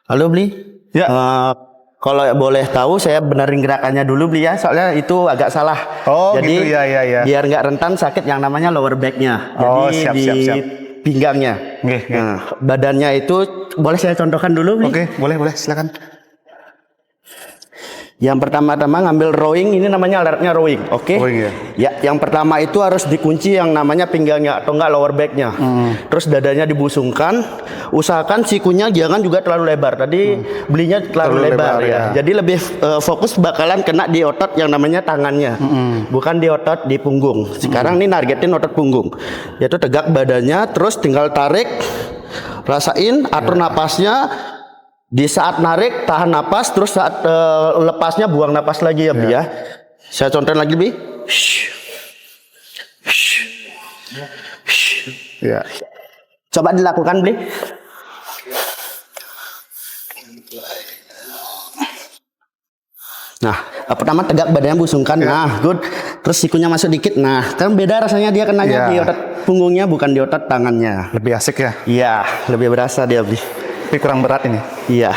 Halo Bli. Ya. Kalau boleh tahu saya benerin gerakannya dulu Bli ya, soalnya itu agak salah. Oh, Jadi gitu ya. biar nggak rentan sakit yang namanya lower back-nya. Oh, Jadi siap. pinggangnya. Nggih. Nah, badannya itu boleh saya contohkan dulu Bli? Oke, boleh, silakan. Yang pertama-tama ngambil rowing, ini namanya alertnya rowing, oke? Rowing, ya. Ya, yang pertama itu harus dikunci yang namanya pinggangnya atau enggak lower back-nya. Terus dadanya dibusungkan, usahakan sikunya jangan juga terlalu lebar. Tadi belinya terlalu lebar ya. Jadi lebih fokus bakalan kena di otot yang namanya tangannya, bukan di otot di punggung. Sekarang ini nargetin otot punggung, yaitu tegak badannya, terus tinggal tarik, rasain, atur napasnya. Di saat narik tahan napas, terus saat lepasnya buang napas lagi ya Bi ya. Saya contohin lagi Bi. Ya. Coba dilakukan Bi. Nah, pertama tegak badannya busungkan. Nah, good. Terus sikunya masuk dikit. Nah, kan beda rasanya dia kenanya di otot punggungnya bukan di otot tangannya. Lebih asik ya. Iya, lebih berasa dia Bi. Tapi kurang berat ini. Iya.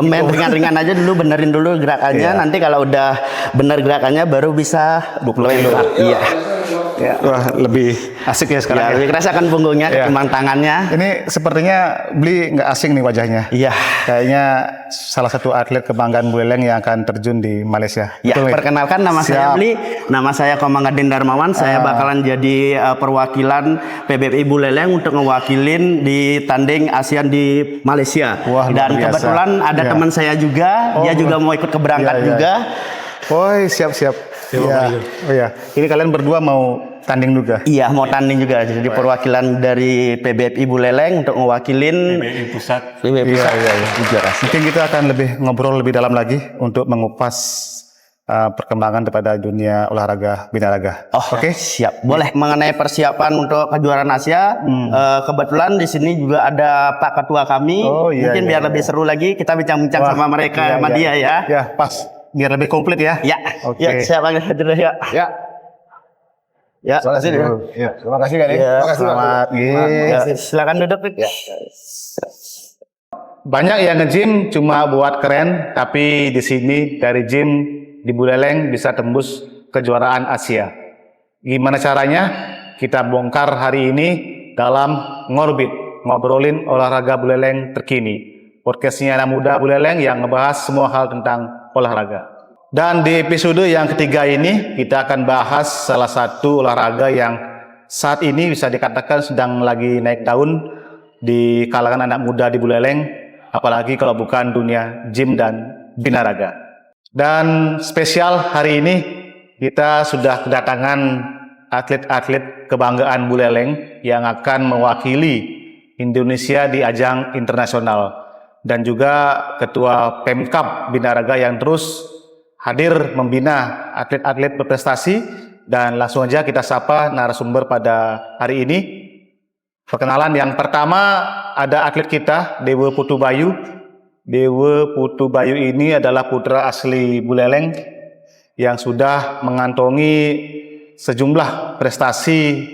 Main ringan-ringan aja dulu, benerin dulu gerakannya. Nanti kalau udah bener gerakannya baru bisa 20 kilo. Iya. Ya. Wah, lebih asik ya sekarang. Ya, lebih kerasakan punggungnya ketimbang tangannya. Ini sepertinya Bli nggak asing nih wajahnya. Iya. Kayaknya salah satu atlet kebanggaan Buleleng yang akan terjun di Malaysia. Ya, Betul, perkenalkan nama saya Bli. Nama saya Komang Gading Darmawan. Saya bakalan jadi perwakilan PBPI Buleleng untuk ngewakilin di tanding ASEAN di Malaysia. Wah, dan kebetulan ada teman saya juga, dia juga mau ikut keberangkat juga. Woi, siap. Iya. Oh ya, ini kalian berdua mau tanding juga? Iya, mau tanding juga. Jadi perwakilan dari PBPI Buleleng untuk ngewakilin PBI Pusat. PBPI Pusat. Iya. Mungkin kita akan ngobrol lebih dalam lagi untuk mengupas perkembangan daripada dunia olahraga binaraga. Oke, siap. Boleh. Mengenai persiapan untuk kejuaraan Asia, kebetulan di sini juga ada Pak Ketua kami. Mungkin biar lebih seru lagi kita bincang-bincang sama mereka, sama dia ya. Ya, pas. Biar lebih komplit ya. Ya. Oke. Ya, saya panggil hadir ya. Ya. Terima kasih. Ya, terima kasih Gading. Ya, terima kasih. Selamat. Ya, silakan duduk. Ya. Banyak yang nge-gym cuma buat keren, tapi di sini dari gym di Buleleng bisa tembus kejuaraan Asia. Gimana caranya? Kita bongkar hari ini dalam Ngorbit, ngobrolin olahraga Buleleng terkini. Podcastnya anak muda Buleleng yang ngebahas semua hal tentang olahraga. Dan di episode yang ketiga ini kita akan bahas salah satu olahraga yang saat ini bisa dikatakan sedang lagi naik daun di kalangan anak muda di Buleleng, apalagi kalau bukan dunia gym dan binaraga. Dan spesial hari ini kita sudah kedatangan atlet-atlet kebanggaan Buleleng yang akan mewakili Indonesia di ajang internasional, dan juga Ketua Pemkab Binaraga yang terus hadir membina atlet-atlet berprestasi. Dan langsung aja kita sapa narasumber pada hari ini. Perkenalan yang pertama ada atlet kita, Dewa Putu Bayu. Dewa Putu Bayu ini adalah putra asli Buleleng yang sudah mengantongi sejumlah prestasi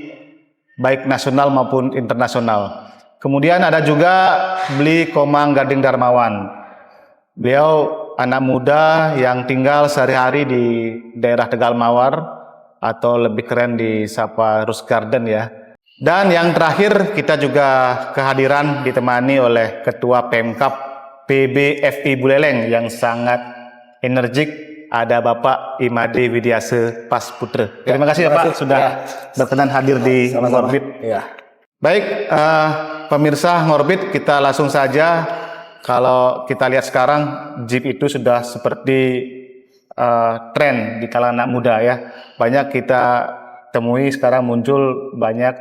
baik nasional maupun internasional. Kemudian ada juga Bli Komang Gading Darmawan. Beliau anak muda yang tinggal sehari-hari di daerah Tegal Mawar, atau lebih keren disapa Rose Garden ya. Dan yang terakhir kita juga kehadiran ditemani oleh Ketua Pemkab PBFI Buleleng yang sangat energik, ada Bapak Imade Widiase Pasputra. Terima kasih Bapak sudah berkenan hadir di Ngorbit. Baik, pemirsa Ngorbit, kita langsung saja. Kalau kita lihat sekarang, gym itu sudah seperti tren di kalangan anak muda ya. Banyak kita temui sekarang muncul banyak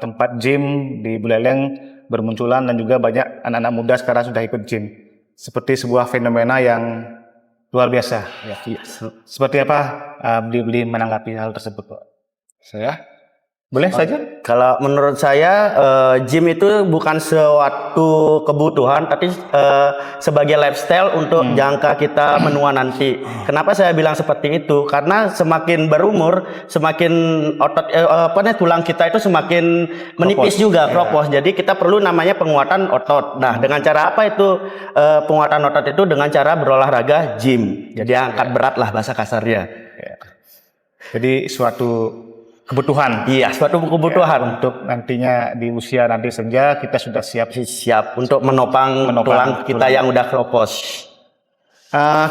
tempat gym di Buleleng bermunculan, dan juga banyak anak-anak muda sekarang sudah ikut gym. Seperti sebuah fenomena yang luar biasa. Ya. Seperti apa Bli menanggapi hal tersebut, Pak? Saya Boleh saja? Kalau menurut saya gym itu bukan suatu kebutuhan, tapi sebagai lifestyle untuk jangka kita menua nanti. Kenapa saya bilang seperti itu? Karena semakin berumur, semakin otot tulang kita itu semakin menipis juga, kropos. Jadi kita perlu namanya penguatan otot. Nah, dengan cara apa itu penguatan otot itu? Dengan cara berolahraga gym. Jadi angkat berat lah bahasa kasarnya. Jadi suatu kebutuhan. Iya, suatu kebutuhan Untuk nantinya di usia nanti senja kita sudah siap untuk menopang tulang kita yang udah kropos.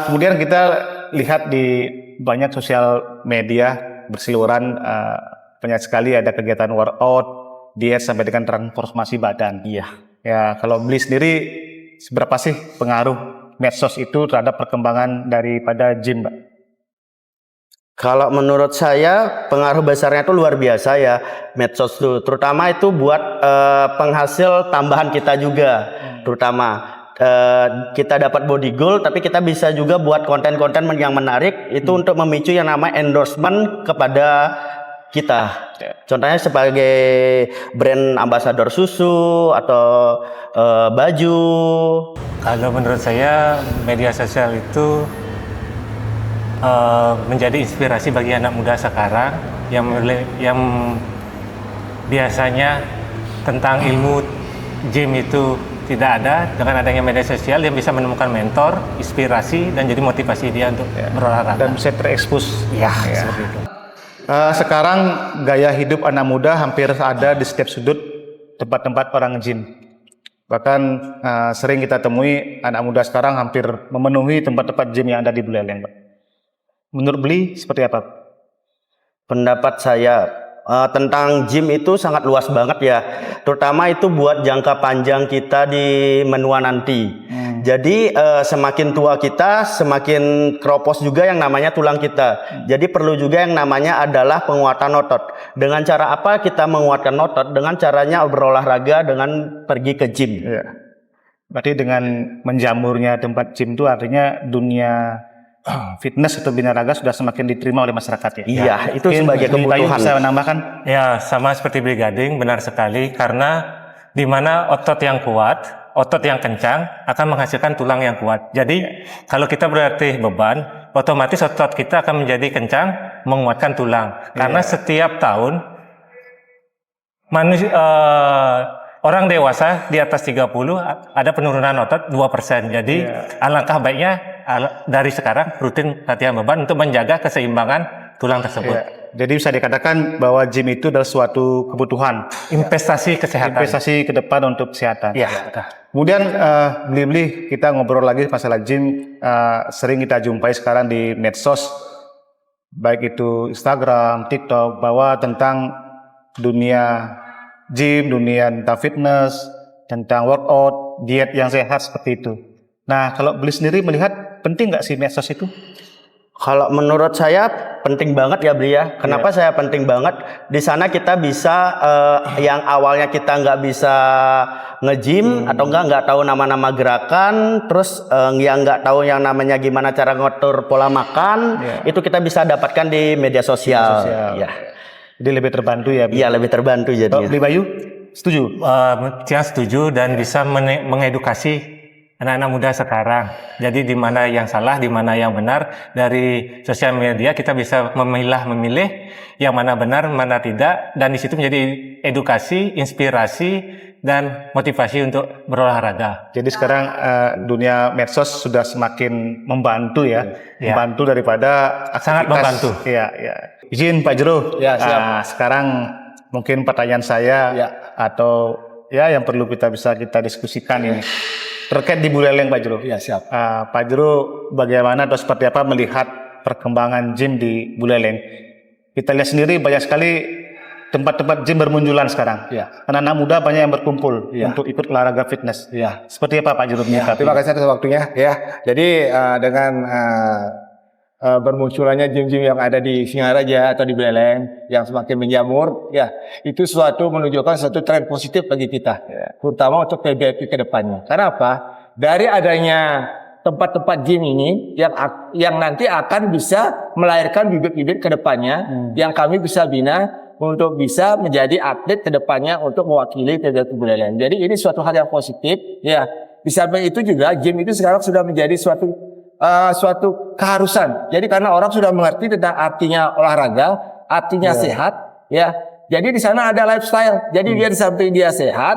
Kemudian kita lihat di banyak sosial media berseliweran, banyak sekali ada kegiatan workout, diet sampai dengan transformasi badan. Iya. Ya, kalau beli sendiri seberapa sih pengaruh medsos itu terhadap perkembangan daripada gym, Mbak? Kalau menurut saya pengaruh besarnya itu luar biasa ya medsos itu, terutama itu buat penghasil tambahan kita juga, terutama kita dapat body goal, tapi kita bisa juga buat konten-konten yang menarik itu untuk memicu yang namanya endorsement kepada kita. Contohnya sebagai brand ambassador susu atau baju. Kalau menurut saya media sosial itu menjadi inspirasi bagi anak muda sekarang yang biasanya tentang ilmu gym itu tidak ada. Dengan adanya media sosial yang bisa menemukan mentor, inspirasi, dan jadi motivasi dia untuk berolahraga Dan bisa terekspos. ya, seperti itu. Sekarang gaya hidup anak muda hampir ada di setiap sudut tempat-tempat orang gym. Bahkan sering kita temui anak muda sekarang hampir memenuhi tempat-tempat gym yang ada di Buleleng, Pak. Menurut beli seperti apa? Pendapat saya tentang gym itu sangat luas banget ya, terutama itu buat jangka panjang kita di menua nanti. Jadi semakin tua kita, semakin kropos juga yang namanya tulang kita. Jadi perlu juga yang namanya adalah penguatan otot. Dengan cara apa kita menguatkan otot? Dengan caranya berolahraga dengan pergi ke gym. Ya. Berarti dengan menjamurnya tempat gym itu artinya dunia fitness atau binaraga sudah semakin diterima oleh masyarakat ya. Iya, itu sebagai kebutuhan. Bisa menambahkan? Ya, sama seperti Beli Gading, benar sekali, karena di mana otot yang kuat, otot yang kencang akan menghasilkan tulang yang kuat. Jadi kalau kita berlatih beban, otomatis otot kita akan menjadi kencang, menguatkan tulang. Karena setiap tahun orang dewasa di atas 30 ada penurunan otot 2%. Jadi alangkah baiknya dari sekarang rutin latihan beban untuk menjaga keseimbangan tulang tersebut. Jadi bisa dikatakan bahwa gym itu adalah suatu kebutuhan, Investasi kesehatan. investasi ke depan untuk kesehatan. Ya. Kemudian beli-beli kita ngobrol lagi masalah gym, sering kita jumpai sekarang di medsos, baik itu Instagram, TikTok, bahwa tentang dunia gym, dunia tentang fitness, tentang workout, diet yang sehat seperti itu. Nah, kalau beli sendiri melihat penting nggak sih medsos itu? Kalau menurut saya penting banget ya Bri ya. Kenapa saya penting banget? Di sana kita bisa yang awalnya kita nggak bisa nge-gym atau nggak tahu nama-nama gerakan, terus yang nggak tahu yang namanya gimana cara ngatur pola makan, itu kita bisa dapatkan di media sosial. Ya. Jadi lebih terbantu ya? Iya, lebih terbantu jadinya. Beli Bayu, setuju? Saya setuju dan bisa mengedukasi anak-anak muda sekarang. Jadi di mana yang salah, di mana yang benar. Dari sosial media kita bisa memilih yang mana benar, mana tidak. Dan di situ menjadi edukasi, inspirasi, dan motivasi untuk berolahraga. Jadi sekarang dunia medsos sudah semakin membantu ya, membantu daripada aktivitas. Sangat membantu. Iya, iya. Izin Pak Jero. Ya, siap. Sekarang mungkin pertanyaan saya atau ya yang perlu kita diskusikan ini terkait di Buleleng, Pak Jero. Ya, siap. Pak Jero, bagaimana atau seperti apa melihat perkembangan gym di Buleleng? Kita lihat sendiri banyak sekali tempat-tempat gym bermunculan sekarang. Anak-anak muda banyak yang berkumpul untuk ikut olahraga fitness. Seperti apa Pak Jero? Terima kasih atas waktunya ya. Jadi dengan bermunculannya gym-gym yang ada di Singaraja atau di Buleleng yang semakin menjamur, ya itu suatu menunjukkan suatu tren positif bagi kita, terutama untuk PBFP ke depannya. Karena apa? Dari adanya tempat-tempat gym ini yang nanti akan bisa melahirkan bibit-bibit ke depannya yang kami bisa bina untuk bisa menjadi atlet kedepannya untuk mewakili PBB Buleleng. Jadi ini suatu hal yang positif, ya. Di samping itu juga gym itu sekarang sudah menjadi suatu keharusan. Jadi karena orang sudah mengerti tentang artinya olahraga, artinya sehat, ya. Jadi di sana ada lifestyle. Jadi dia di samping dia sehat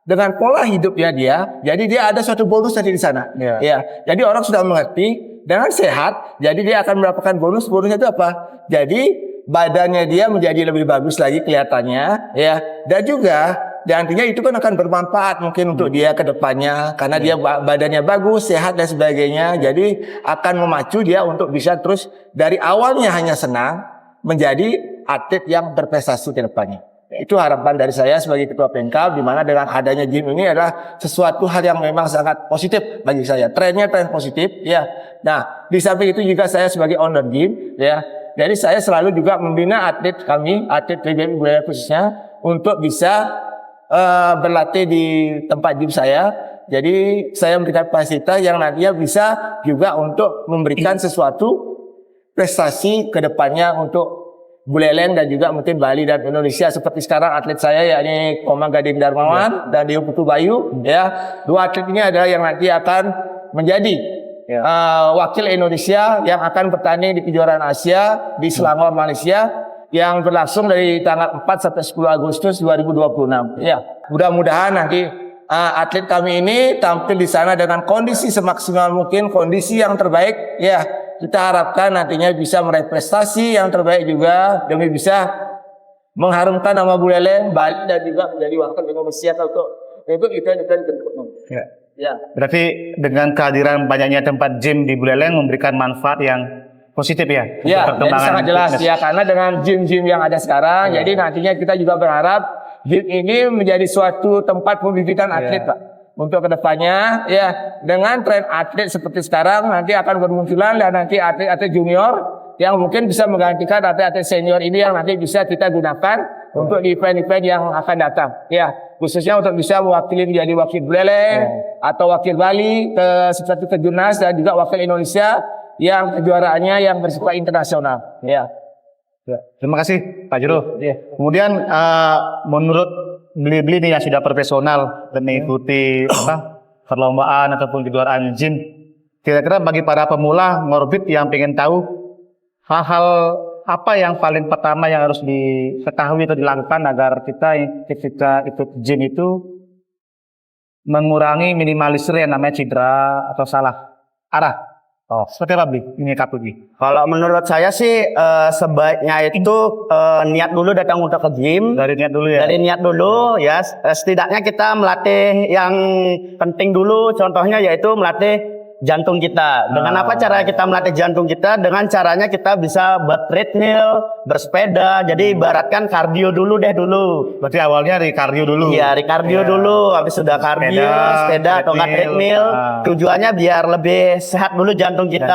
dengan pola hidupnya dia, jadi dia ada suatu bonus tadi di sana. Ya. Jadi orang sudah mengerti dengan sehat, jadi dia akan mendapatkan bonus. Bonusnya itu apa? Jadi badannya dia menjadi lebih bagus lagi kelihatannya, ya. Dan juga nantinya itu kan akan bermanfaat mungkin untuk dia ke depannya karena dia badannya bagus, sehat dan sebagainya. Jadi akan memacu dia untuk bisa terus dari awalnya hanya senang menjadi atlet yang berprestasi ke depannya. Itu harapan dari saya sebagai ketua Pemkab, di mana dengan adanya gym ini adalah sesuatu hal yang memang sangat positif bagi saya. Trennya tren positif, ya. Nah, di samping itu juga saya sebagai owner gym, ya. Jadi saya selalu juga membina atlet kami, atlet PBB Buleleng khususnya, untuk bisa berlatih di tempat gym saya. Jadi saya memberikan fasilitas yang nantinya bisa juga untuk memberikan sesuatu prestasi ke depannya untuk Buleleng dan juga mungkin Bali dan Indonesia. Seperti sekarang atlet saya yakni Komang Gading Darmawan dan Dio Putu Bayu, ya. Dua atlet ini adalah yang nanti akan menjadi wakil Indonesia yang akan bertanding di kejuaraan Asia di Selangor, Malaysia, yang berlangsung dari tanggal 4 sampai 10 Agustus 2026. Ya, mudah-mudahan nanti atlet kami ini tampil di sana dengan kondisi semaksimal mungkin, kondisi yang terbaik, ya. Kita harapkan nantinya bisa meraih prestasi yang terbaik juga demi bisa mengharumkan nama Buleleng, Bali dan juga menjadi wakil Indonesia untuk event-event berikutnya. Ya. Berarti dengan kehadiran banyaknya tempat gym di Buleleng memberikan manfaat yang positif ya? Ya, jadi sangat jelas ya, karena dengan gym-gym yang ada sekarang, jadi nantinya kita juga berharap gym ini menjadi suatu tempat pembibitan atlet, Pak. Untuk kedepannya, ya, dengan tren atlet seperti sekarang nanti akan bermunculan dan nanti atlet-atlet junior yang mungkin bisa menggantikan atlet-atlet senior ini yang nanti bisa kita gunakan untuk di event-event yang akan datang. Ya, khususnya untuk bisa mewakili menjadi wakil Buleleng atau wakil Bali seperti kejurnas dan juga wakil Indonesia yang kejuaraannya yang bersifat internasional. Ya. Terima kasih Pak Juru. Kemudian Menurut beli-beli nih yang sudah profesional dan mengikuti perlombaan ataupun kejuaraan gym, kira-kira bagi para pemula ngorbit yang pengen tahu hal-hal apa yang paling pertama yang harus diketahui atau dilakukan agar kita ketika ikut gym itu mengurangi minimalisir yang namanya cedera atau salah arah. Seperti apa ini Kapugi? Kalau menurut saya sih sebaiknya itu niat dulu datang untuk ke gym. Dari niat dulu ya? Dari niat dulu ya. Setidaknya kita melatih yang penting dulu. Contohnya yaitu melatih jantung kita. Dengan apa cara kita melatih jantung kita? Dengan caranya kita bisa treadmill, bersepeda. Jadi ibaratkan kardio dulu deh dulu. Berarti awalnya dari kardio dulu? Iya, dari kardio dulu. Habis sudah kardio, sepeda atau treadmill. Tujuannya biar lebih sehat dulu jantung kita.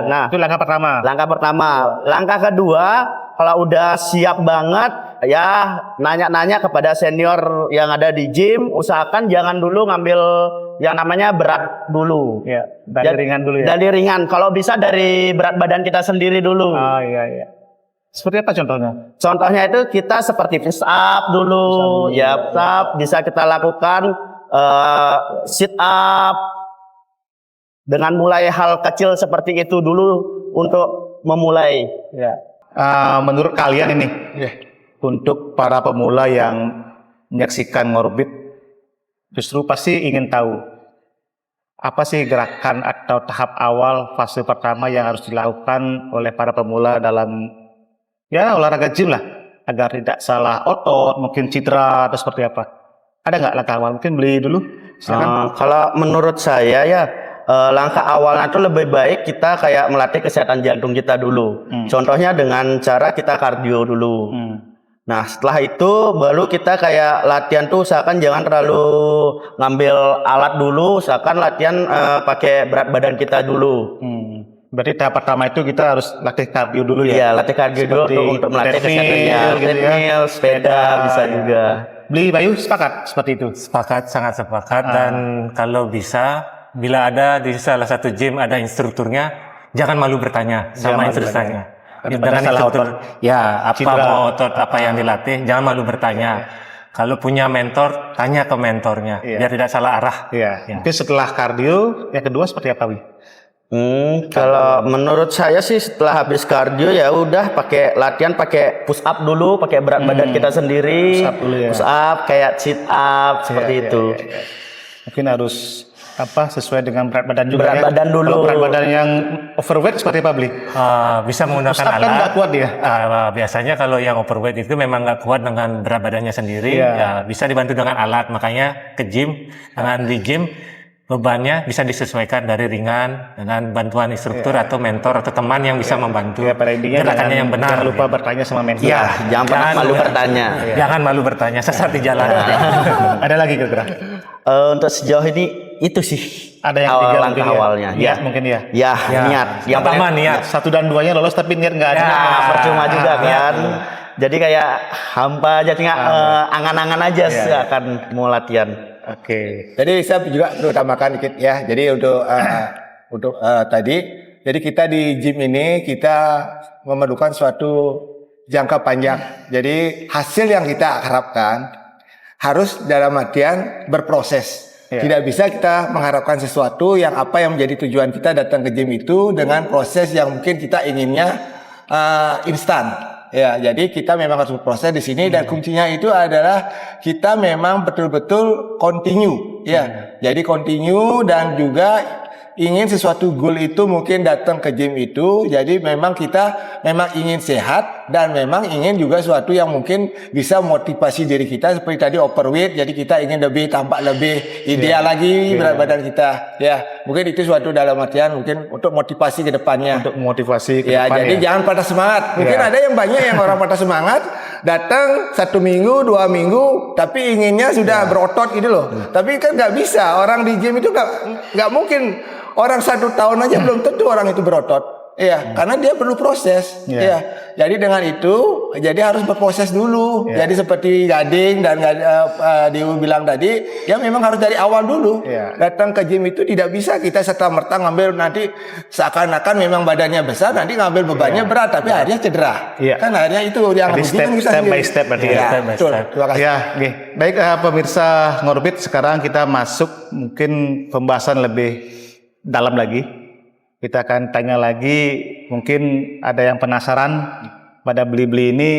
Nah, itu langkah pertama. Langkah kedua, kalau udah siap banget, ya nanya-nanya kepada senior yang ada di gym. Usahakan jangan dulu ngambil yang namanya berat dulu. Ya, dari ringan dulu ya. Dari ringan. Kalau bisa dari berat badan kita sendiri dulu. Oh iya. Seperti apa contohnya? Contohnya itu kita seperti push up dulu. Ya, push up bisa kita lakukan sit up. Dengan mulai hal kecil seperti itu dulu untuk memulai. Ya. Menurut kalian ini, untuk para pemula yang menyaksikan ngorbit, justru pasti ingin tahu apa sih gerakan atau tahap awal fase pertama yang harus dilakukan oleh para pemula dalam olahraga gym lah, agar tidak salah otot, mungkin cedera atau seperti apa? Ada nggak langkah awal? Mungkin beli dulu. Kalau menurut saya ya, langkah awalnya itu lebih baik kita kayak melatih kesehatan jantung kita dulu. Contohnya dengan cara kita kardio dulu. Nah, setelah itu baru kita kayak latihan tuh usahakan jangan terlalu ngambil alat dulu, usahakan latihan pakai berat badan kita dulu. Berarti tahap pertama itu kita harus latih kardio dulu ya? Iya, latih kardio dulu untuk melatih kesehatannya. Treadmill, sepeda bisa juga. Beli Bayu sepakat seperti itu? Sepakat, sangat sepakat. Dan kalau bisa, bila ada di salah satu gym ada instrukturnya, jangan malu bertanya sama instrukturnya. dengan salah instruktur. Ya, apa Cedera. mau otot apa yang dilatih, jangan malu bertanya. Kalau punya mentor, tanya ke mentornya, Iya. biar tidak salah arah. Iya. Ya. Mungkin setelah kardio, yang kedua seperti apa, Wi? Kalau menurut saya sih setelah habis kardio ya udah pakai latihan, pakai push up dulu, pakai berat badan kita sendiri, Push up dulu ya. push up kayak sit up seperti Iya, itu. iya, iya. Mungkin harus sesuai dengan berat badan juga Berat ya. badan dulu. Kalau berat badan yang overweight seperti apa, Bli? Bisa menggunakan Push up kan alat. nggak kuat dia. Biasanya kalau yang overweight itu memang nggak kuat dengan berat badannya sendiri. Iya. Ya, bisa dibantu dengan alat. Makanya ke gym, dengan di gym bebannya bisa disesuaikan dari ringan dengan bantuan instruktur atau mentor atau teman yang bisa membantu. Ya, pada intinya gerakannya yang benar. jangan lupa bertanya sama mentor. Ya, Jangan pernah malu bertanya. Jangan malu bertanya, sesat di jalan. Ada lagi kira-kira? Untuk sejauh ini itu sih Ada yang awal tiga langkah mungkin ya? awalnya. Niat mungkin ya? Ya, niat. Yang pertama niat. 1 dan 2-nya lolos tapi niat nggak ada. Nah, percuma juga kan. Jadi kayak hampa jadi angan-angan aja sih akan mau latihan. Oke. Jadi saya juga perlu tambahkan dikit ya. Jadi untuk tadi, jadi kita di gym ini kita memerlukan suatu jangka panjang. Jadi hasil yang kita harapkan harus dalam artian berproses. Ya. Tidak bisa kita mengharapkan sesuatu yang apa yang menjadi tujuan kita datang ke gym itu dengan proses yang mungkin kita inginnya instan. Ya, jadi kita memang harus berproses di sini dan kuncinya itu adalah kita memang betul-betul continue. Ya, jadi continue dan juga ingin sesuatu goal itu mungkin datang ke gym itu. Jadi memang kita memang ingin sehat dan memang ingin juga sesuatu yang mungkin bisa motivasi diri kita seperti tadi overweight. Jadi kita ingin lebih tampak lebih ideal lagi berat badan kita. Ya, mungkin itu suatu dalam artian mungkin untuk motivasi ke depannya. Untuk motivasi ke Ya, depan jadi ya. jangan patah semangat. Mungkin Ya. ada yang banyak yang orang patah semangat, datang 1 minggu, 2 minggu, tapi inginnya sudah berotot gitu loh. Tapi kan nggak bisa. Orang di gym itu nggak mungkin. Orang 1 tahun aja belum tentu orang itu berotot. Iya, karena dia perlu proses. Ya. Iya. Jadi dengan itu, jadi harus berproses dulu. Ya. Jadi seperti Gading dan Dewi bilang tadi, ya memang harus dari awal dulu. Ya. Datang ke gym itu tidak bisa kita serta-merta ngambil nanti seakan-akan memang badannya besar, nanti ngambil bebannya berat, tapi akhirnya cedera. Iya. Kan akhirnya itu yang Jadi rugi kan kita step by sendiri. step berarti Ya, ya. Step by betul. step. Terima kasih. Ya, oke. Baik pemirsa Ngorbit, sekarang kita masuk mungkin pembahasan lebih dalam lagi. Kita akan tanya lagi, mungkin ada yang penasaran pada Bli-Bli ini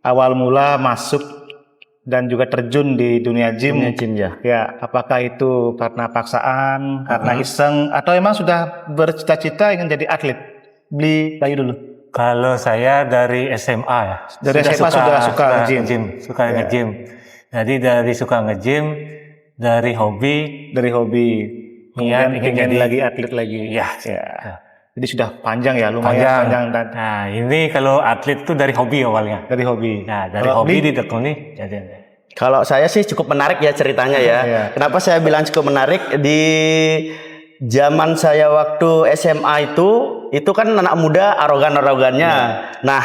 awal mula masuk dan juga terjun di dunia gym. Dunia gym, ya. Ya, apakah itu karena paksaan, karena iseng, atau emang sudah bercita-cita ingin jadi atlet? Bli Bayu dulu. Kalau saya dari SMA ya. Dari SMA sudah suka nge-gym. Suka nge-gym. Jadi dari suka nge-gym, dari hobi, Dari hobi. Iya, Kemudian ingin ingin jadi- lagi atlet lagi. ya. Jadi sudah panjang ya, lumayan panjang dan Nah, ini kalau atlet itu dari hobi awalnya. dari hobi. Nah, dari Kalau hobi Bli, ditekuni jadi. Kalau saya sih cukup menarik ya ceritanya ya. Iya. Kenapa saya bilang cukup menarik? Di zaman saya waktu SMA itu kan anak muda arogan-arogannya. Nah,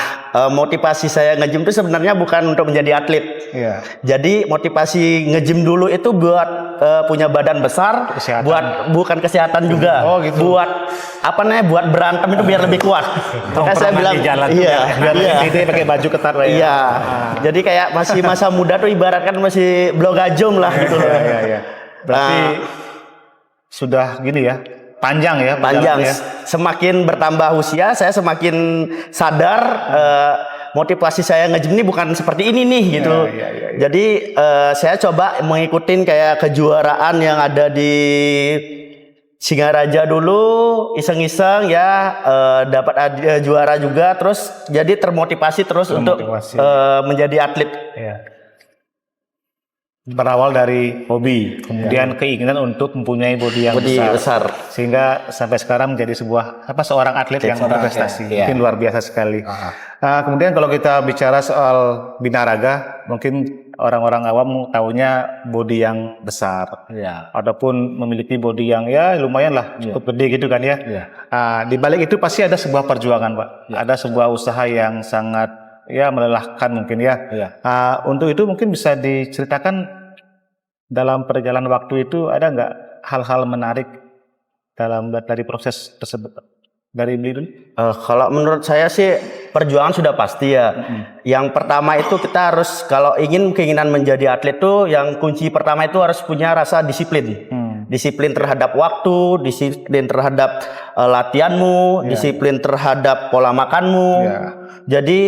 motivasi saya nge-gym itu sebenarnya bukan untuk menjadi atlet. Iya. Jadi motivasi nge-gym dulu itu buat punya badan besar, Kesehatan. bukan kesehatan juga. Oh, gitu. Buat apa namanya? Buat berantem itu biar lebih kuat. Makanya saya Tongkrongan bilang di jalan tuh iya, Biar iya. ide pakai baju ketat lah ya. Iya. Jadi kayak masih masa muda tuh ibaratkan masih blok gajung lah gitu. Iya, iya, iya. Berarti Ah. sudah gini ya, panjang ya. Panjang. perjalanannya. Semakin bertambah usia, saya semakin sadar motivasi saya nge-gym ini bukan seperti ini nih gitu. Iya, iya, iya. Jadi saya coba mengikutin kayak kejuaraan yang ada di Singaraja dulu, iseng-iseng ya dapat juara juga, terus jadi termotivasi terus untuk Termotivasi. menjadi atlet. Iya. Berawal dari hobi, kemudian keinginan untuk mempunyai body yang Body besar. besar. Sehingga sampai sekarang menjadi seorang atlet yang berprestasi. ya. Mungkin luar biasa sekali. Kemudian kalau kita bicara soal binaraga, mungkin orang-orang awam tahunya body yang besar. Ya. Ataupun memiliki body yang ya lumayan lah, cukup gede gitu kan ya. Iya. Di balik itu pasti ada sebuah perjuangan, Pak. Ada sebuah usaha yang sangat ya melelahkan mungkin ya. Iya. Untuk itu mungkin bisa diceritakan dalam perjalanan waktu itu ada nggak hal-hal menarik dari proses tersebut? dari beli dulu? Kalau menurut saya sih perjuangan sudah pasti ya. Yang pertama itu kita harus kalau keinginan menjadi atlet tuh yang kunci pertama itu harus punya rasa disiplin. Disiplin terhadap waktu, disiplin terhadap latihanmu, disiplin terhadap pola makanmu. Jadi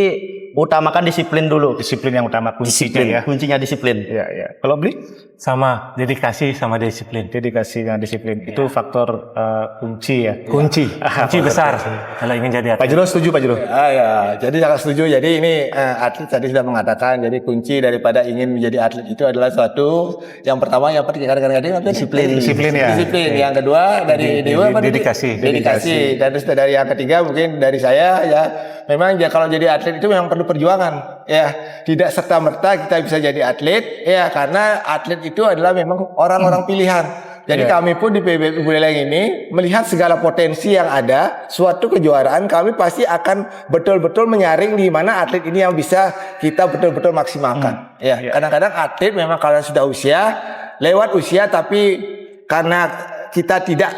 utamakan disiplin dulu. Disiplin yang utama, kuncinya Disiplin, ya. kuncinya disiplin. Ya. Kalau beli? Sama, dedikasi sama disiplin. Dedikasi dan disiplin. Itu faktor kunci ya. Kunci besar kalau ingin jadi Pak atlet. Jero setuju Pak Jero? Ya, jadi sangat setuju. Jadi ini atlet tadi sudah mengatakan, jadi kunci daripada ingin menjadi atlet itu adalah suatu yang pertama yang kadang-kadang Disiplin. Disiplin ya. Disiplin. Yang kedua dari Dewa apa tadi? Dedikasi. Dedikasi. Dan terus dari yang ketiga mungkin dari saya ya, memang ya kalau jadi atlet itu memang perlu perjuangan. Ya, tidak serta merta kita bisa jadi atlet. Ya, karena atlet itu adalah memang orang-orang pilihan. Jadi kami pun di PBB Buleleng ini melihat segala potensi yang ada, suatu kejuaraan kami pasti akan betul-betul menyaring di mana atlet ini yang bisa kita betul-betul maksimalkan. Ya, kadang-kadang atlet memang kalau sudah usia, lewat usia tapi karena kita tidak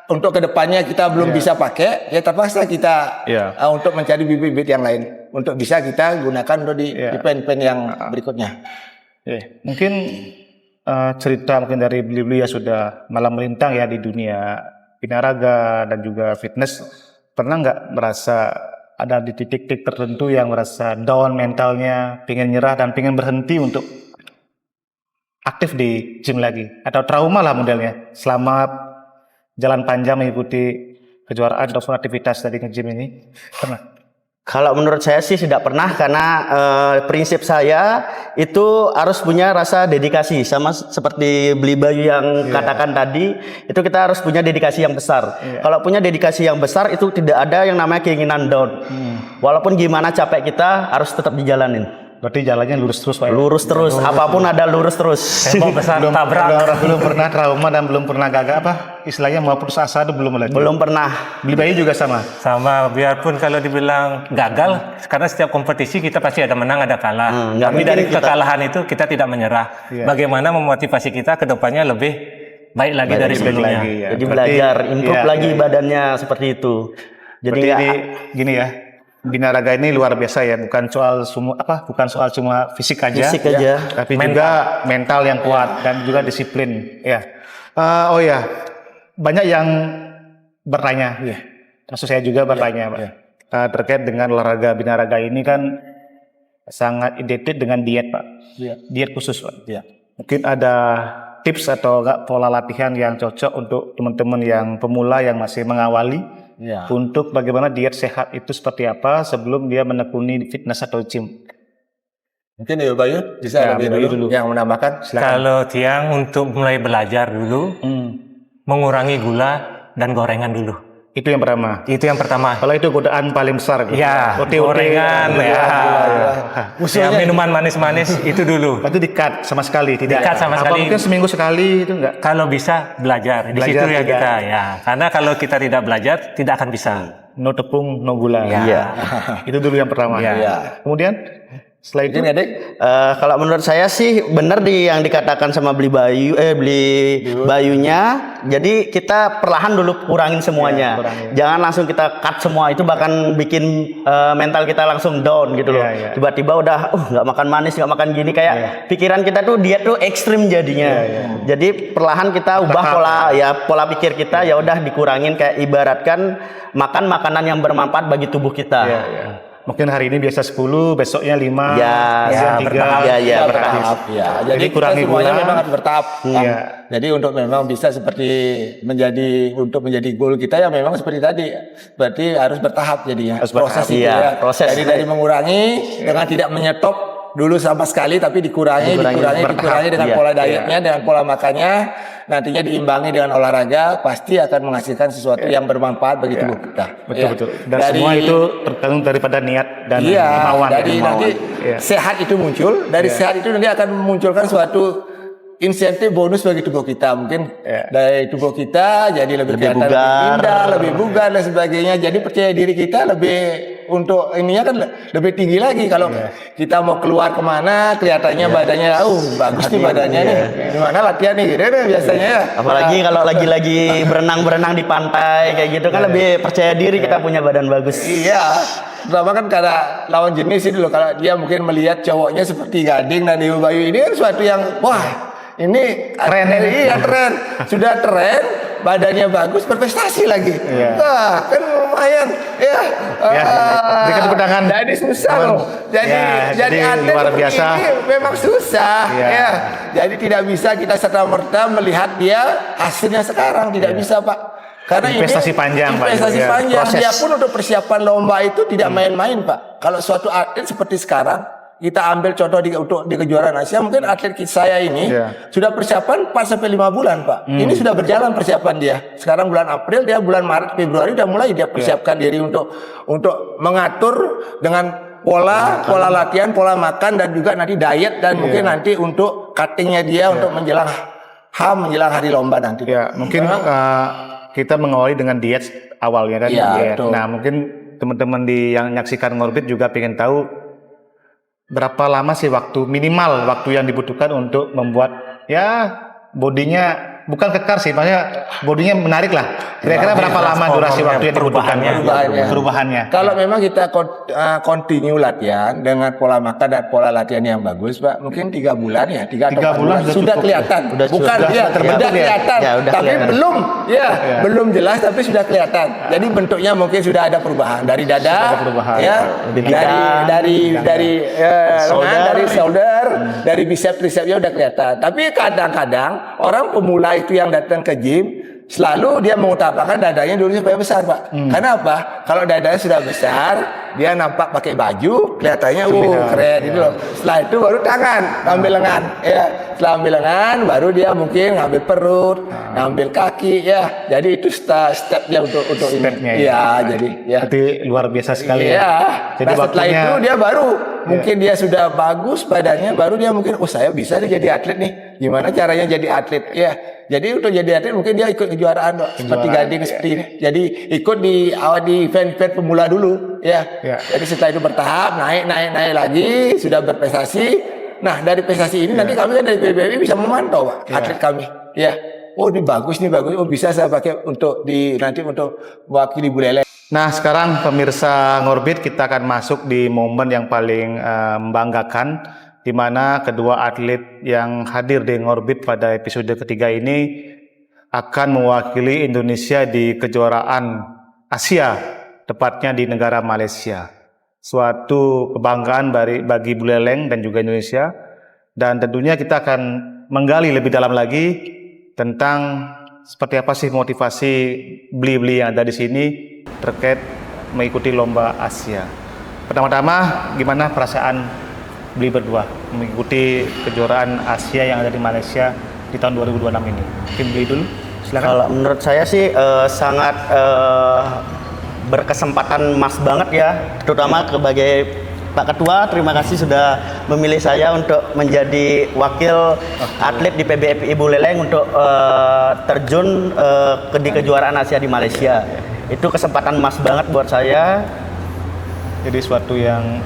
untuk kedepannya kita belum bisa pakai, ya terpaksa kita untuk mencari bibit-bibit yang lain untuk bisa kita gunakan untuk di event-event yang berikutnya. Mungkin cerita mungkin dari beli-beli ya sudah malam melintang ya di dunia binaraga dan juga fitness. Pernah nggak merasa ada di titik-titik tertentu yang merasa down mentalnya, pengen nyerah dan pengen berhenti untuk aktif di gym lagi? Atau trauma lah modelnya selama jalan panjang mengikuti kejuaraan ataupun aktivitas dari nge-gym ini? Pernah? Kalau menurut saya sih tidak pernah, karena prinsip saya itu harus punya rasa dedikasi, sama seperti Beli Bayu yang katakan tadi, itu kita harus punya dedikasi yang besar. Kalau punya dedikasi yang besar itu tidak ada yang namanya keinginan down. Walaupun gimana capek kita harus tetap dijalanin. Berarti jalannya lurus terus Pak? Lurus terus, apapun ada lurus terus. Tembok besar tabrak. Belum pernah trauma dan belum pernah gagal apa? Istilahnya mau putus asa itu belum lagi? Belum pernah. Beli Bayu juga sama? Sama, biarpun kalau dibilang gagal, karena setiap kompetisi kita pasti ada menang, ada kalah. nggak Tapi mungkin dari kita- kekalahan itu kita tidak menyerah. Bagaimana memotivasi kita ke depannya lebih baik lagi dari sebelumnya. lagi, ya. Jadi Berarti- belajar, improve iya, lagi badannya seperti itu. Jadi Berarti nggak- ini gini ya, binaraga ini luar biasa ya, bukan soal cuma fisik aja, Fisik aja. tapi juga mental yang kuat dan juga disiplin. Ya, oh ya, banyak yang bertanya, maksud saya juga bertanya, Pak, terkait dengan olahraga binaraga ini kan sangat identik dengan diet, Pak, diet khusus, Pak. Mungkin ada tips atau enggak pola latihan yang cocok untuk teman-teman yang pemula yang masih mengawali. Untuk bagaimana diet sehat itu seperti apa sebelum dia menekuni fitness atau gym. Mungkin ya Bayu bisa Ya, lebih Bayu dulu yang menambahkan. Kalau Tiang untuk mulai belajar dulu, mengurangi gula dan gorengan dulu. Itu yang pertama. Itu yang pertama. Kalau itu godaan paling besar. Ya, gorengan, ya minuman manis-manis itu dulu. Itu di-cut sama sekali, tidak. Di-cut sama Apa sekali. mungkin seminggu sekali itu enggak? Kalau bisa belajar, di Belajar situ ya tidak. kita ya. Karena kalau kita tidak belajar, tidak akan bisa. No tepung, no gula. Iya. Itu dulu yang pertama. Iya. Kemudian setelah itu Mungkin Adik. Kalau menurut saya sih benar yang dikatakan sama Beli Bayunya. Jadi kita perlahan dulu kurangin semuanya. Jangan langsung kita cut semua, itu bahkan bikin mental kita langsung down gitu loh. Tiba-tiba udah nggak makan manis, nggak makan gini, kayak pikiran kita tuh diet tuh ekstrim jadinya. Jadi perlahan kita ubah pola pikir kita, ya udah dikurangin, kayak ibaratkan makan makanan yang bermanfaat bagi tubuh kita. mungkin hari ini biasa 10, besoknya 5, Ya, bertahap. Ya, bertahap. Ya, Jadi jadi kurangi kita semuanya gula. memang harus bertahap. Iya. Jadi untuk memang bisa seperti menjadi goal kita ya memang seperti tadi. Berarti harus bertahap jadinya. Harus Proses bertahap. itu Iya, ya. proses. Jadi dari mengurangi dengan tidak menyetop dulu sama sekali, tapi dikurangi bertahap. dengan Iya. pola dietnya, dengan pola makannya, nantinya diimbangi dengan olahraga, pasti akan menghasilkan sesuatu yang bermanfaat bagi tubuh kita. Betul. Dan Dari- semua itu tergantung daripada niat dan Iya, kemauan. jadi nanti Iya. sehat itu muncul. Dari sehat itu nanti akan memunculkan suatu insentif bonus bagi tubuh kita. Mungkin dari tubuh kita jadi lebih kelihatan lebih bugar. indah, lebih bugar dan sebagainya. Jadi percaya diri kita lebih untuk ininya kan lebih tinggi lagi. Kalau kita mau keluar kemana kelihatannya badannya bagus nih badannya nih. Di mana latihan nih gitu deh biasanya ya. Apalagi kalau lagi berenang di pantai kayak gitu kan lebih percaya diri kita punya badan bagus. Iya. Pertama kan karena lawan jenis itu loh, kalau dia mungkin melihat cowoknya seperti Gading dan Dewa Bayu ini kan suatu yang ini keren iya keren. Sudah keren, badannya bagus, berprestasi lagi. Wah, kan lumayan ya. Berikan tepuk tangan. Jadi susah loh. Jadi atlet luar biasa. ini memang susah ya. Jadi tidak bisa kita serta-merta melihat dia hasilnya sekarang, tidak bisa, Pak. Karena investasi panjang, Pak. Investasi panjang. Proses. Dia pun untuk persiapan lomba itu tidak main-main, Pak. Kalau suatu atlet seperti sekarang, kita ambil contoh di kejuaraan Asia, mungkin atlet saya ini sudah persiapan 4 sampai 5 bulan, Pak. Ini sudah berjalan persiapan dia. Sekarang bulan April, dia bulan Maret, Februari udah mulai dia persiapkan diri untuk mengatur dengan pola latihan, pola makan dan juga nanti diet dan mungkin nanti untuk cuttingnya dia untuk menjelang hari lomba nanti. Ya, mungkin kita mengawali dengan diet awalnya kan. Iya, betul. Nah, mungkin teman-teman yang menyaksikan Ngorbit juga pengen tahu berapa lama sih minimal waktu yang dibutuhkan untuk membuat bodinya bukan kekar sih, maksudnya bodinya menarik lah. Kira-kira berapa lama durasi waktu yang dibutuhkan perubahannya? Kalau memang kita continue latihan dengan pola makan dan pola latihan yang bagus, Pak, mungkin 3 bulan ya, 3 atau 4 bulan sudah kelihatan. Sudah kelihatan. Tapi belum jelas tapi sudah kelihatan. Jadi bentuknya mungkin sudah ada perubahan dari dada, dari lengan, dari shoulder, dari tricepnya udah kelihatan. Tapi kadang-kadang orang pemula itu yang datang ke gym selalu dia mengutamakan dadanya dulu supaya besar, Pak. Karena apa? Kalau dadanya sudah besar, dia nampak pakai baju, kelihatannya keren gitu loh. Setelah itu baru tangan, ambil lengan, ya. Setelah ambil lengan, baru dia mungkin ngambil perut, ngambil kaki, ya. Jadi itu stepnya untuk stepnya. Jadi luar biasa sekali Jadi setelah itu dia baru mungkin dia sudah bagus badannya, baru dia mungkin saya bisa nih jadi atlet nih. Gimana caranya jadi atlet? Ya. Jadi untuk jadi atlet mungkin dia ikut kejuaraan, seperti Gading seperti ini. Jadi ikut di event-event pemula dulu, ya. Jadi setelah itu bertahap naik lagi, sudah berprestasi. Nah, dari prestasi ini nanti kami kan dari PBBI bisa memantau, Pak, atlet kami. Ya. Ini bagus. Oh, bisa saya pakai untuk nanti untuk mewakili Buleleng. Nah, sekarang pemirsa Ngorbit, kita akan masuk di momen yang paling membanggakan, di mana kedua atlet yang hadir di Ngorbit pada episode ketiga ini akan mewakili Indonesia di kejuaraan Asia, tepatnya di negara Malaysia. Suatu kebanggaan bagi Buleleng dan juga Indonesia, dan tentunya kita akan menggali lebih dalam lagi tentang seperti apa sih motivasi beli-beli yang ada di sini terkait mengikuti lomba Asia. Pertama-tama, gimana perasaan beli berdua mengikuti kejuaraan Asia yang ada di Malaysia di tahun 2026 ini? Mungkin beli dulu, silakan. Kalau menurut saya sih sangat berkesempatan emas banget ya, terutama sebagai Pak Ketua. Terima kasih sudah memilih saya untuk menjadi wakil atlet di PBFI Buleleng untuk terjun di kejuaraan Asia di Malaysia. Itu kesempatan emas banget buat saya. Jadi suatu yang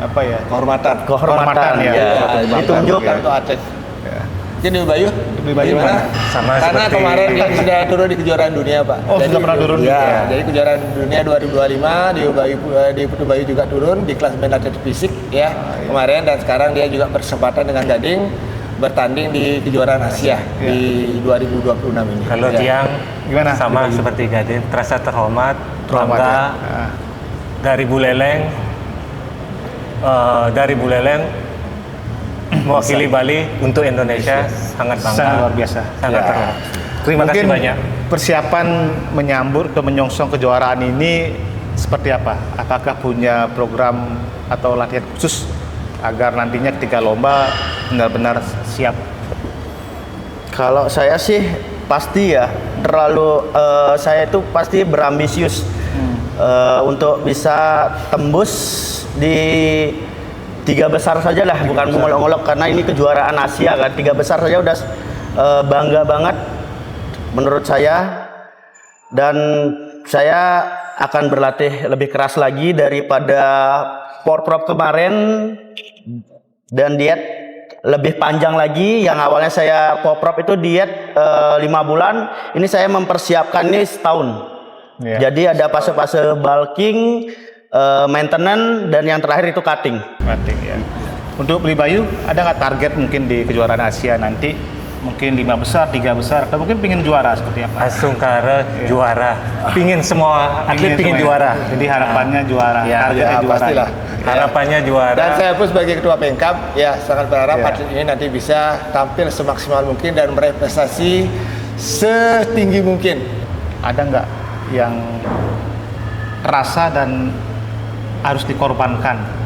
kehormatan ya. Ditunjuk untuk atlet. Jadi Bayu, gimana? Sama karena seperti kemarin dia sudah turun di kejuaraan dunia, Pak. Sudah pernah turun. Jadi kejuaraan dunia 2025 di Putu Bayu juga turun di kelas main atlet fisik ya. Kemarin dan sekarang dia juga berkesempatan dengan Gading bertanding di kejuaraan Asia di 2026 ini. Kalau Tiang gimana? Sama seperti Gading, terasa terhormat, bangga dari Buleleng mewakili Bali untuk Indonesia, sangat bangga. Sangat luar biasa. Sangat terhormat. Terima kasih Mungkin banyak. persiapan menyambut atau menyongsong kejuaraan ini seperti apa? Apakah punya program atau latihan khusus agar nantinya ketika lomba benar-benar siap? Kalau saya sih pasti ya, saya itu pasti berambisius untuk bisa tembus di 3 besar saja lah, bukan mengolok-olok, karena ini kejuaraan Asia kan. 3 besar saja udah bangga banget menurut saya, dan saya akan berlatih lebih keras lagi daripada Porprov kemarin, dan diet lebih panjang lagi. Yang awalnya saya Porprov itu diet 5 bulan, ini saya mempersiapkan ini setahun. Jadi ada fase-fase bulking, maintenance, dan yang terakhir itu cutting. Ya. Untuk Beli Bayu, ada nggak target mungkin di kejuaraan Asia nanti? Mungkin 5 besar, 3 besar, atau mungkin pingin juara seperti apa? Asungkara juara, pingin semua atlet pingin juara. Jadi harapannya juara, targetnya juara. Pastilah. Harapannya juara. Dan saya pun sebagai ketua Pemkab, ya sangat berharap atlet ini nanti bisa tampil semaksimal mungkin dan meraih prestasi setinggi mungkin. Ada nggak yang terasa dan harus dikorbankan?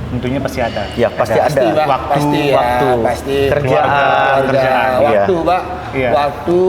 Tentunya pasti ada. Ya pasti ada. Pak. Waktu, pasti. kerjaan, Waktu, Pak. Iya. Waktu,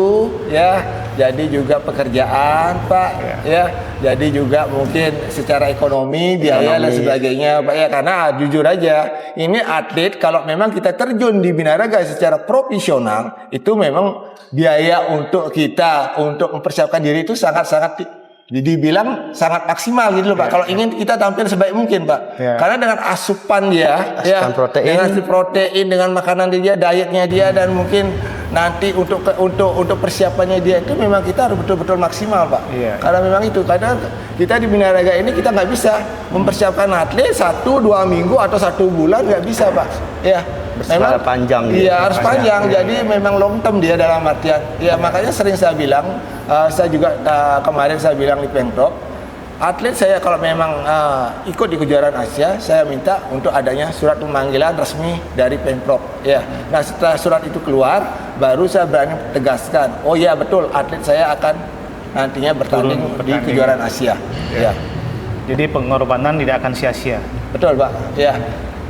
ya. Jadi juga pekerjaan, Pak. Ya. Jadi juga mungkin secara ekonomi, biaya dan sebagainya, Pak. Ya, karena jujur aja, ini atlet kalau memang kita terjun di binaraga secara profesional, itu memang biaya untuk kita untuk mempersiapkan diri itu sangat-sangat dibilang sangat maksimal gitu loh Pak. Kalau ingin kita tampil sebaik mungkin Pak. Karena dengan asupan dia, protein, dengan protein, dengan makanan dia, dietnya dia, dan mungkin nanti untuk persiapannya dia itu memang kita harus betul-betul maksimal Pak. Karena memang itu, kadang kita di binaraga ini kita nggak bisa mempersiapkan atlet 1-2 minggu atau 1 bulan, nggak bisa Pak. Ya. Memang panjang. Iya, harus panjang. Jadi memang long term dia dalam artian. Ya, makanya sering saya bilang, saya juga kemarin saya bilang di Pemprov, atlet saya kalau memang ikut di kejuaraan Asia, saya minta untuk adanya surat pemanggilan resmi dari Pemprov. Ya. Nah, setelah surat itu keluar, baru saya berani tegaskan, oh ya betul, atlet saya akan nantinya bertanding di kejuaraan Asia. Ya. Jadi pengorbanan tidak akan sia-sia. Betul, Pak. Ya.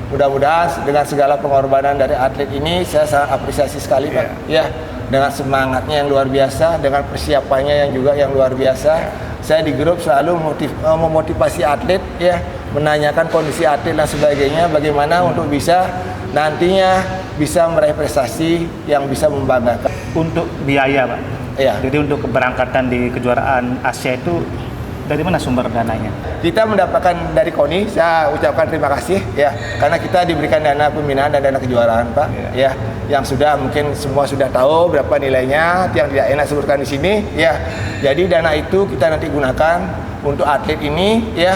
Mudah-mudahan dengan segala pengorbanan dari atlet ini, saya sangat apresiasi sekali Pak. Ya, dengan semangatnya yang luar biasa, dengan persiapannya yang luar biasa. Saya di grup selalu memotivasi atlet, ya, menanyakan kondisi atlet dan sebagainya, bagaimana untuk bisa nantinya bisa meraih prestasi yang bisa membanggakan. Untuk biaya Pak. Ya. Jadi untuk keberangkatan di kejuaraan Asia itu dari mana sumber dananya? Kita mendapatkan dari KONI, saya ucapkan terima kasih ya, karena kita diberikan dana pembinaan dan dana kejuaraan Pak, ya, yang sudah mungkin semua sudah tahu berapa nilainya, yang tidak enak sebutkan di sini, ya. Jadi dana itu kita nanti gunakan untuk atlet ini, ya,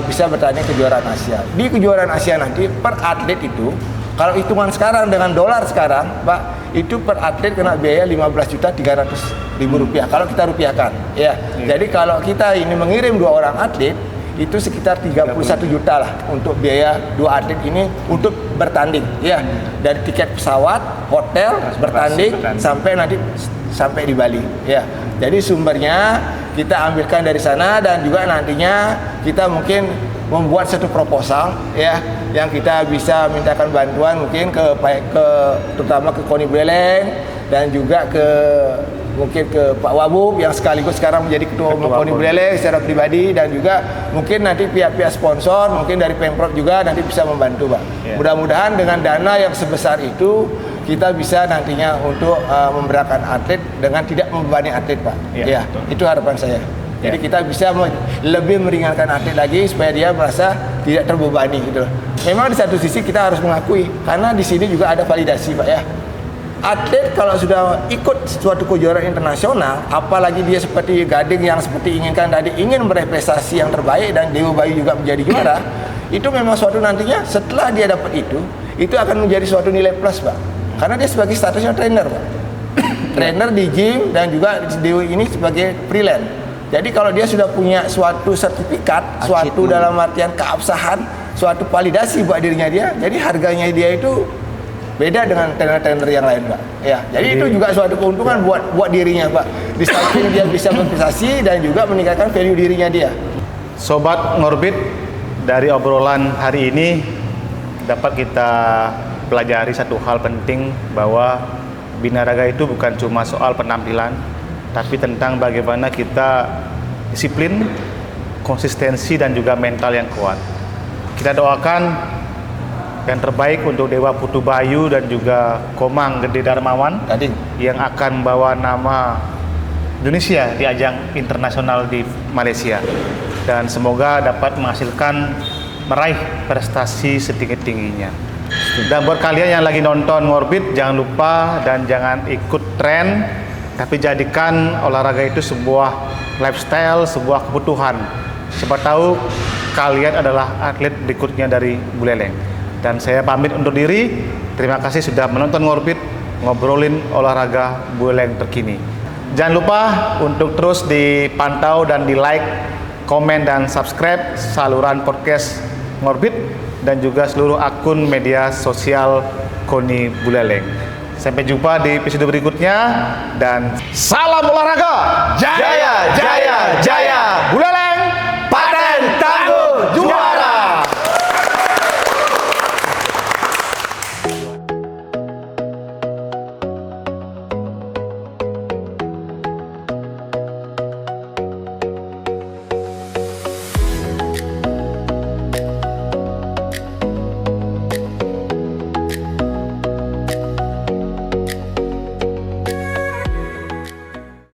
bisa bertanding kejuaraan Asia. Di kejuaraan Asia nanti per atlet itu, kalau hitungan sekarang dengan dolar sekarang, Pak, itu per atlet kena biaya 15.300.000 rupiah kalau kita rupiahkan, ya. Jadi kalau kita ini mengirim 2 orang atlet, itu sekitar 31 juta lah untuk biaya 2 atlet ini untuk bertanding, ya. Dari tiket pesawat, hotel, bertanding sampai di Bali, ya. Jadi sumbernya kita ambilkan dari sana, dan juga nantinya kita mungkin membuat satu proposal, ya, yang kita bisa mintakan bantuan mungkin terutama ke KONI Buleleng, dan juga mungkin ke Pak Wabub yang sekaligus sekarang menjadi ketua umum KONI Buleleng secara pribadi, dan juga mungkin nanti pihak-pihak sponsor mungkin dari Pemprov juga nanti bisa membantu Pak. Mudah-mudahan dengan dana yang sebesar itu kita bisa nantinya untuk memberangkatkan atlet dengan tidak membebani atlet Pak. Ya, itu harapan saya. Jadi kita bisa lebih meringankan atlet lagi supaya dia merasa tidak terbebani gitu. Memang di satu sisi kita harus mengakui, karena di sini juga ada validasi Pak, ya. Atlet kalau sudah ikut suatu kejuaraan internasional, apalagi dia seperti Gading yang seperti inginkan tadi, ingin meraih prestasi yang terbaik, dan Dewa Bayu juga menjadi juara, itu memang suatu nantinya setelah dia dapat itu akan menjadi suatu nilai plus Pak. Karena dia sebagai statusnya trainer Pak. Trainer di gym, dan juga Dewa ini sebagai freelance. Jadi kalau dia sudah punya suatu sertifikat, suatu dalam artian keabsahan, suatu validasi buat dirinya dia, jadi harganya dia itu beda dengan trainer-trainer yang lain Pak. Ya, jadi itu juga suatu keuntungan buat dirinya Pak. Di samping dia bisa berprestasi dan juga meningkatkan value dirinya dia. Sobat Ngorbit, dari obrolan hari ini dapat kita pelajari satu hal penting, bahwa binaraga itu bukan cuma soal penampilan, tapi tentang bagaimana kita disiplin, konsistensi, dan juga mental yang kuat. Kita doakan yang terbaik untuk Dewa Putu Bayu dan juga Komang Gede Darmawan yang akan membawa nama Indonesia di ajang internasional di Malaysia, dan semoga dapat meraih prestasi setinggi-tingginya. Dan buat kalian yang lagi nonton Ngorbit, jangan lupa dan jangan ikut tren, tapi jadikan olahraga itu sebuah lifestyle, sebuah kebutuhan. Siapa tahu kalian adalah atlet berikutnya dari Buleleng. Dan saya pamit undur diri. Terima kasih sudah menonton Ngorbit, ngobrolin olahraga Buleleng terkini. Jangan lupa untuk terus dipantau dan di like, komen dan subscribe saluran podcast Ngorbit dan juga seluruh akun media sosial KONI Buleleng. Sampai jumpa di episode berikutnya dan salam olahraga.